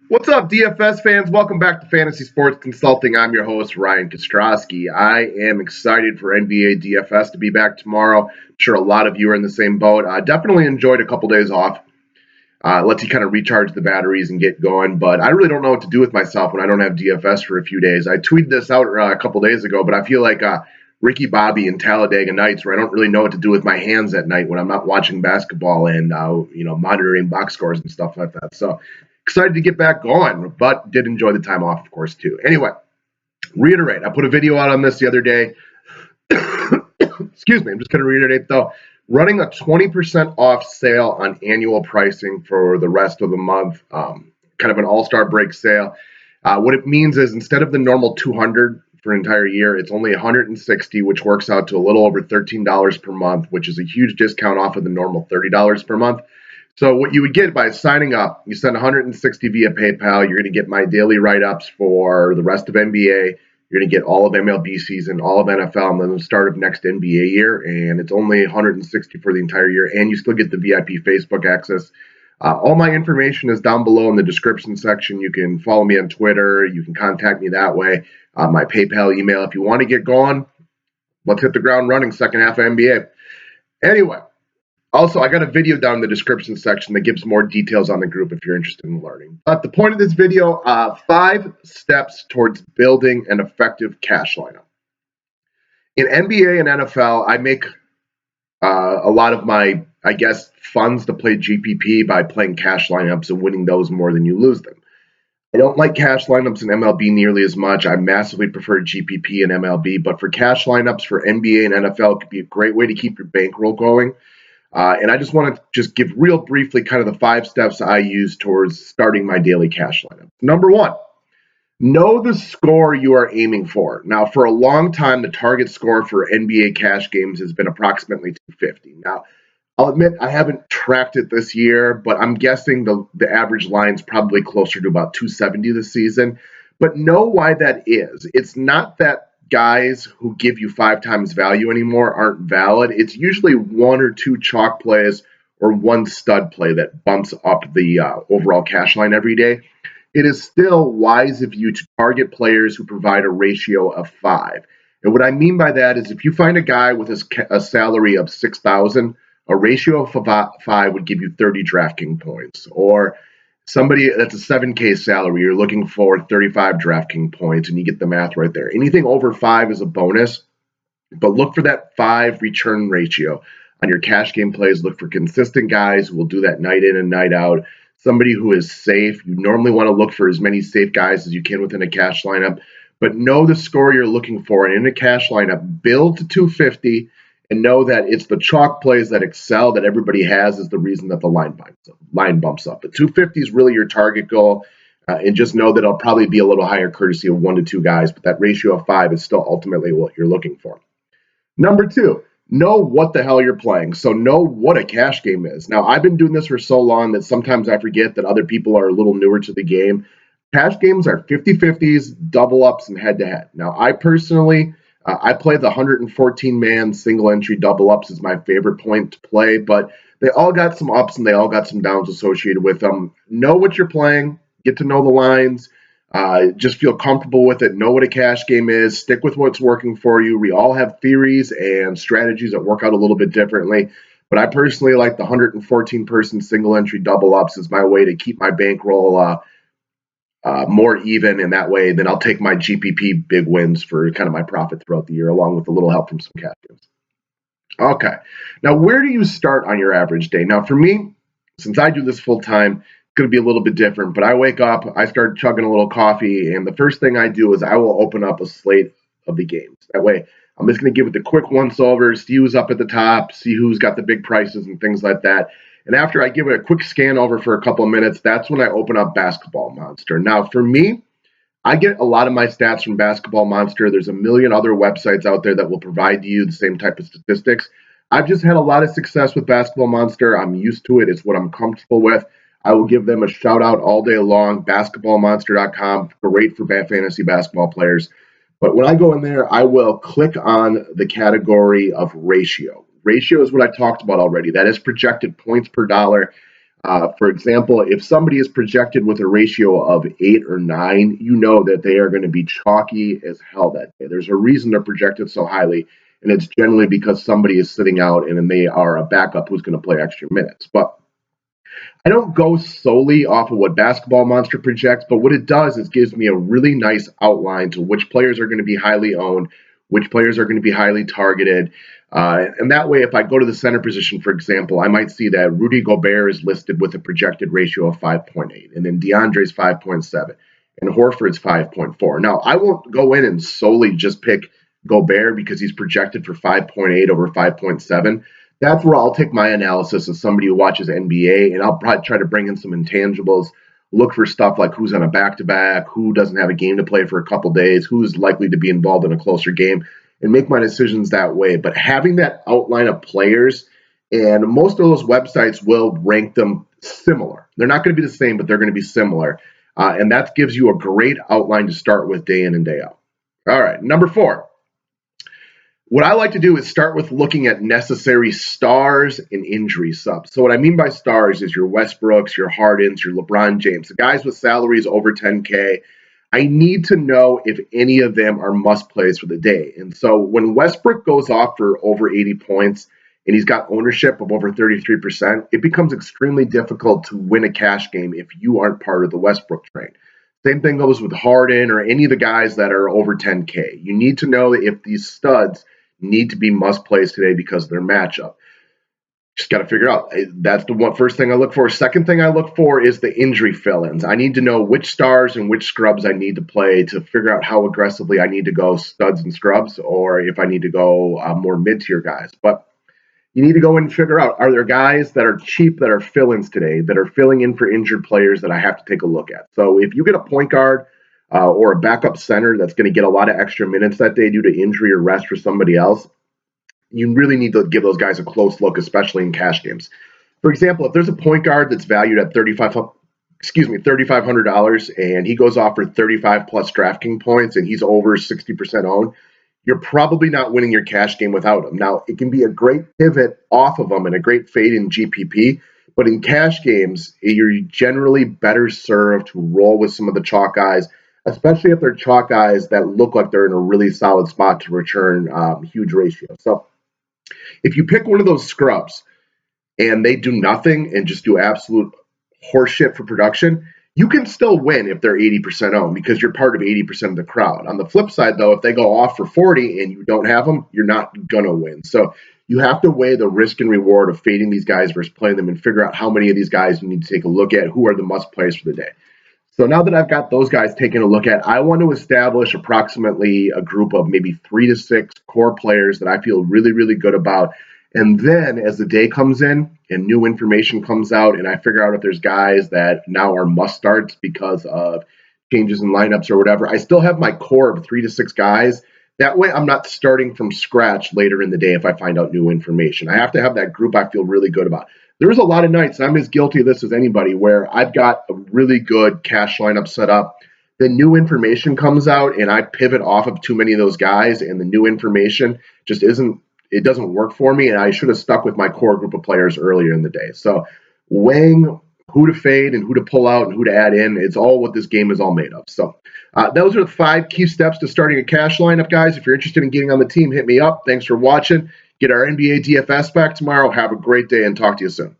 What's up, DFS fans? Welcome back to Fantasy Sports Consulting. I'm your host, Ryan Kostrowski. I am excited for NBA DFS to be back tomorrow. I'm sure a lot of you are in the same boat. I definitely enjoyed a couple days off. Lets you kind of recharge the batteries and get going, but I really don't know what to do with myself when I don't have DFS for a few days. I tweeted this out a couple days ago, but I feel like Ricky Bobby in Talladega Nights, where I don't really know what to do with my hands at night when I'm not watching basketball and monitoring box scores and stuff like that. So excited to get back going, but did enjoy the time off, of course, too. Anyway, reiterate. I put a video out on this the other day. Excuse me. I'm just going to reiterate, though. Running a 20% off sale on annual pricing for the rest of the month, kind of an all-star break sale. What it means is instead of the normal $200 for an entire year, it's only $160, which works out to a little over $13 per month, which is a huge discount off of the normal $30 per month. So what you would get by signing up, you send $160 via PayPal. You're going to get my daily write-ups for the rest of NBA. You're going to get all of MLB season, all of NFL, and then the start of next NBA year. And it's only $160 for the entire year, and you still get the VIP Facebook access. All my information is down below in the description section. You can follow me on Twitter. You can contact me that way. My PayPal email. If you want to get going, let's hit the ground running second half of NBA. Anyway. Also, I got a video down in the description section that gives more details on the group if you're interested in learning. But the point of this video, 5 steps towards building an effective cash lineup. In NBA and NFL, I make a lot of my, funds to play GPP by playing cash lineups and winning those more than you lose them. I don't like cash lineups in MLB nearly as much. I massively prefer GPP and MLB, but for cash lineups for NBA and NFL, it could be a great way to keep your bankroll going. And I just want to just give real briefly kind of the 5 steps I use towards starting my daily cash lineup. Number 1, know the score you are aiming for. Now, for a long time, the target score for NBA cash games has been approximately 250. Now, I'll admit I haven't tracked it this year, but I'm guessing the average line's probably closer to about 270 this season. But know why that is. It's not that guys who give you 5 times value anymore aren't valid. It's usually 1 or 2 chalk plays or 1 stud play that bumps up the overall cash line every day. It is still wise of you to target players who provide a ratio of 5. And what I mean by that is if you find a guy with a salary of 6,000, a ratio of 5 would give you 30 DraftKings points. Or somebody that's a 7K salary, you're looking for 35 DraftKings points, and you get the math right there. Anything over 5 is a bonus, but look for that 5 return ratio on your cash game plays. Look for consistent guys who will do that night in and night out. Somebody who is safe. You normally want to look for as many safe guys as you can within a cash lineup, but know the score you're looking for. And in a cash lineup, build to 250. And know that it's the chalk plays that excel that everybody has is the reason that the line bumps up. The 250 is really your target goal, and just know that it'll probably be a little higher courtesy of 1 to 2 guys, but that ratio of 5 is still ultimately what you're looking for. Number 2, know what the hell you're playing. So know what a cash game is. Now, I've been doing this for so long that sometimes I forget that other people are a little newer to the game. Cash games are 50-50s, double-ups, and head-to-head. Now, I personally... I play the 114-man single-entry double-ups is my favorite point to play, but they all got some ups and they all got some downs associated with them. Know what you're playing, get to know the lines, just feel comfortable with it, know what a cash game is, stick with what's working for you. We all have theories and strategies that work out a little bit differently, but I personally like the 114-person single-entry double-ups as my way to keep my bankroll more even, and that way then I'll take my GPP big wins for kind of my profit throughout the year, along with a little help from some cash games. Okay, now where do you start on your average day? Now for me, since I do this full time, it's going to be a little bit different, but I wake up, I start chugging a little coffee, and the first thing I do is I will open up a slate of the games. That way I'm just going to give it the quick once-over, see who's up at the top, see who's got the big prices and things like that. And after I give it a quick scan over for a couple of minutes, that's when I open up Basketball Monster. Now, for me, I get a lot of my stats from Basketball Monster. There's a million other websites out there that will provide you the same type of statistics. I've just had a lot of success with Basketball Monster. I'm used to it. It's what I'm comfortable with. I will give them a shout out all day long. Basketballmonster.com, great for fantasy basketball players. But when I go in there, I will click on the category of ratio. Ratio is what I talked about already. That is projected points per dollar. For example, if somebody is projected with a ratio of 8 or 9, you know that they are going to be chalky as hell that day. There's a reason they're projected so highly, and it's generally because somebody is sitting out and then they are a backup who's going to play extra minutes. But I don't go solely off of what Basketball Monster projects, but what it does is gives me a really nice outline to which players are going to be highly owned, which players are going to be highly targeted. And that way, if I go to the center position, for example, I might see that Rudy Gobert is listed with a projected ratio of 5.8, and then DeAndre's 5.7, and Horford's 5.4. Now, I won't go in and solely just pick Gobert because he's projected for 5.8 over 5.7. That's where I'll take my analysis as somebody who watches NBA, and I'll probably try to bring in some intangibles, look for stuff like who's on a back-to-back, who doesn't have a game to play for a couple days, who's likely to be involved in a closer game, and make my decisions that way. But having that outline of players, and most of those websites will rank them similar. They're not going to be the same, but they're going to be similar. And that gives you a great outline to start with day in and day out. All right, number 4. What I like to do is start with looking at necessary stars and injury subs. So what I mean by stars is your Westbrooks, your Hardens, your LeBron James, the guys with salaries over 10K. I need to know if any of them are must plays for the day. And so when Westbrook goes off for over 80 points and he's got ownership of over 33%, it becomes extremely difficult to win a cash game if you aren't part of the Westbrook train. Same thing goes with Harden or any of the guys that are over 10K. You need to know if these studs need to be must plays today because of their matchup. Just got to figure out. That's the first thing I look for. Second thing I look for is the injury fill-ins. I need to know which stars and which scrubs I need to play to figure out how aggressively I need to go studs and scrubs, or if I need to go more mid-tier guys. But you need to go and figure out, are there guys that are cheap that are fill-ins today, that are filling in for injured players that I have to take a look at? So if you get a point guard or a backup center that's going to get a lot of extra minutes that day due to injury or rest for somebody else, you really need to give those guys a close look, especially in cash games. For example, if there's a point guard that's valued at $3,500 and he goes off for 35 plus DraftKings points and he's over 60% owned, you're probably not winning your cash game without him. Now, it can be a great pivot off of him and a great fade in GPP, but in cash games, you're generally better served to roll with some of the chalk guys, especially if they're chalk guys that look like they're in a really solid spot to return huge ratios. So if you pick one of those scrubs and they do nothing and just do absolute horseshit for production, you can still win if they're 80% owned because you're part of 80% of the crowd. On the flip side, though, if they go off for 40 and you don't have them, you're not going to win. So you have to weigh the risk and reward of fading these guys versus playing them and figure out how many of these guys you need to take a look at, who are the must plays for the day. So now that I've got those guys taken a look at, I want to establish approximately a group of maybe 3 to 6 core players that I feel really, really good about. And then as the day comes in and new information comes out and I figure out if there's guys that now are must starts because of changes in lineups or whatever, I still have my core of 3 to 6 guys. That way I'm not starting from scratch later in the day if I find out new information. I have to have that group I feel really good about. There's a lot of nights, I'm as guilty of this as anybody, where I've got a really good cash lineup set up. The new information comes out and I pivot off of too many of those guys and the new information just doesn't work for me, and I should have stuck with my core group of players earlier in the day. So weighing who to fade and who to pull out and who to add in, it's all what this game is all made of. So those are the 5 key steps to starting a cash lineup, guys. If you're interested in getting on the team, hit me up. Thanks for watching. Get our NBA DFS back tomorrow. Have a great day and talk to you soon.